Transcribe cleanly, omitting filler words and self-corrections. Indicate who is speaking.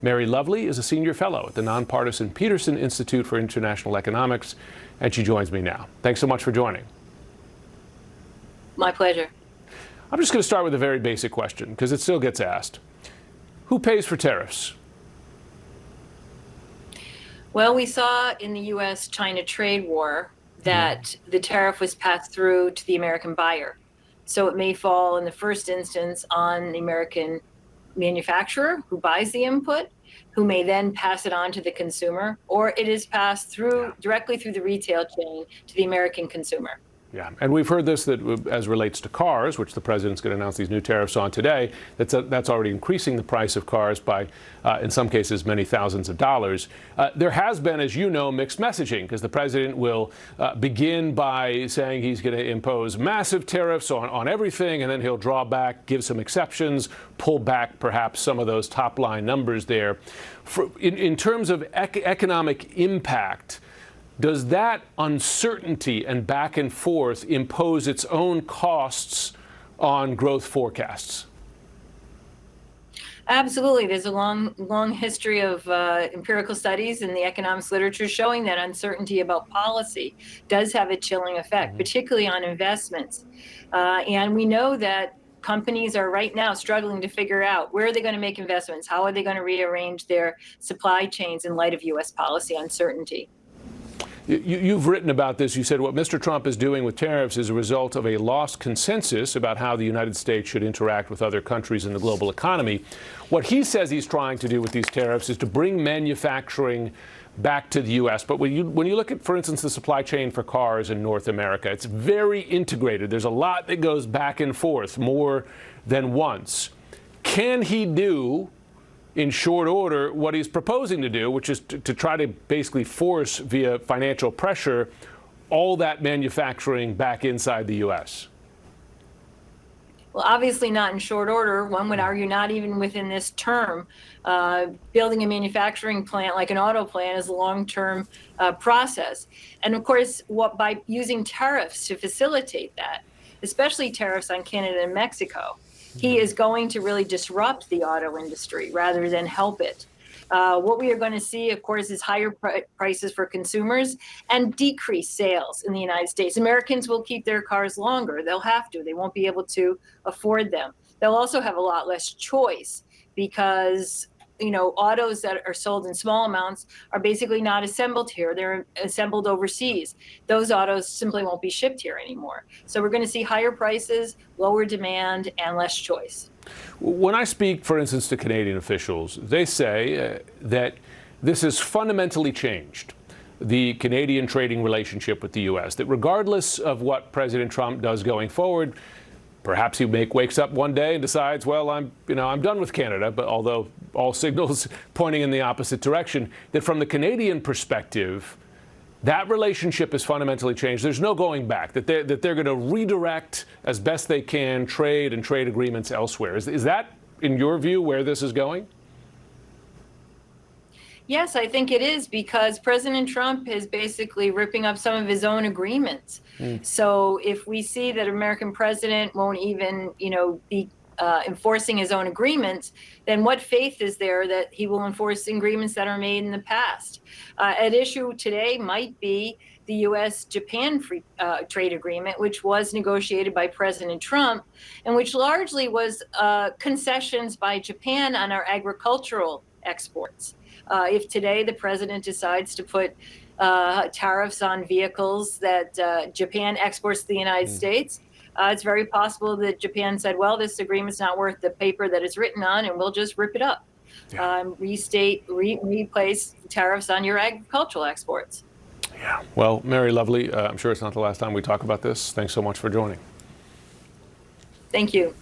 Speaker 1: Mary Lovely is a senior fellow at the nonpartisan Peterson Institute for International Economics, and she joins me now. Thanks so much for joining.
Speaker 2: My pleasure.
Speaker 1: I'm just going to start with a very basic question, because it still gets asked. Who pays for tariffs?
Speaker 2: Well, we saw in the U.S.-China trade war that the tariff was passed through to the American buyer. So it may fall in the first instance on the American manufacturer who buys the input, who may then pass it on to the consumer, or it is passed through directly through the retail chain to the American consumer.
Speaker 1: Yeah, and we've heard this that as relates to cars, which the president's going to announce these new tariffs on today, that's already increasing the price of cars by, in some cases, many thousands of dollars. There has been, as you know, mixed messaging, because the president will begin by saying he's going to impose massive tariffs on everything, and then he'll draw back, give some exceptions, pull back perhaps some of those top-line numbers there. In terms of economic impact, does that uncertainty and back and forth impose its own costs on growth forecasts?
Speaker 2: Absolutely. There's a long history of empirical studies in the economics literature showing that uncertainty about policy does have a chilling effect, particularly on investments. And we know that companies are right now struggling to figure out where are they going to make investments, how are they going to rearrange their supply chains in light of U.S. policy uncertainty.
Speaker 1: You've written about this. You said what Mr. Trump is doing with tariffs is a result of a lost consensus about how the United States should interact with other countries in the global economy. What he says he's trying to do with these tariffs is to bring manufacturing back to the U.S. But when you look at, for instance, the supply chain for cars in North America, it's very integrated. There's a lot that goes back and forth more than once. Can he do, in short order, what he's proposing to do, which is to try to basically force, via financial pressure, all that manufacturing back inside the U.S.?
Speaker 2: Well, obviously not in short order. One would argue not even within this term. Building a manufacturing plant like an auto plant is a long-term process. And of course, by using tariffs to facilitate that, especially tariffs on Canada and Mexico, he is going to really disrupt the auto industry rather than help it. What we are going to see, of course, is higher prices for consumers and decreased sales in the United States. Americans will keep their cars longer. They'll have to. They won't be able to afford them. They'll also have a lot less choice because, autos that are sold in small amounts are basically not assembled here. They're assembled overseas. Those autos simply won't be shipped here anymore. So we're going to see higher prices, lower demand, and less choice.
Speaker 1: When I speak, for instance, to Canadian officials, they say that this has fundamentally changed the Canadian trading relationship with the U.S., that regardless of what President Trump does going forward, perhaps he wakes up one day and decides, well, I'm done with Canada, but although all signals pointing in the opposite direction, that from the Canadian perspective, that relationship has fundamentally changed. There's no going back, that they're going to redirect as best they can trade and trade agreements elsewhere. Is that, in your view, where this is going?
Speaker 2: Yes, I think it is, because President Trump is basically ripping up some of his own agreements. So if we see that American president won't even, be enforcing his own agreements, then what faith is there that he will enforce agreements that are made in the past? At issue today might be the U.S.-Japan free trade agreement, which was negotiated by President Trump, and which largely was concessions by Japan on our agricultural exports. If today the president decides to put tariffs on vehicles that Japan exports to the United States, it's very possible that Japan said, well, this agreement's not worth the paper that it's written on, and we'll just rip it up. Replace tariffs on your agricultural exports.
Speaker 1: Yeah. Well, Mary Lovely, I'm sure it's not the last time we talk about this. Thanks so much for joining.
Speaker 2: Thank you.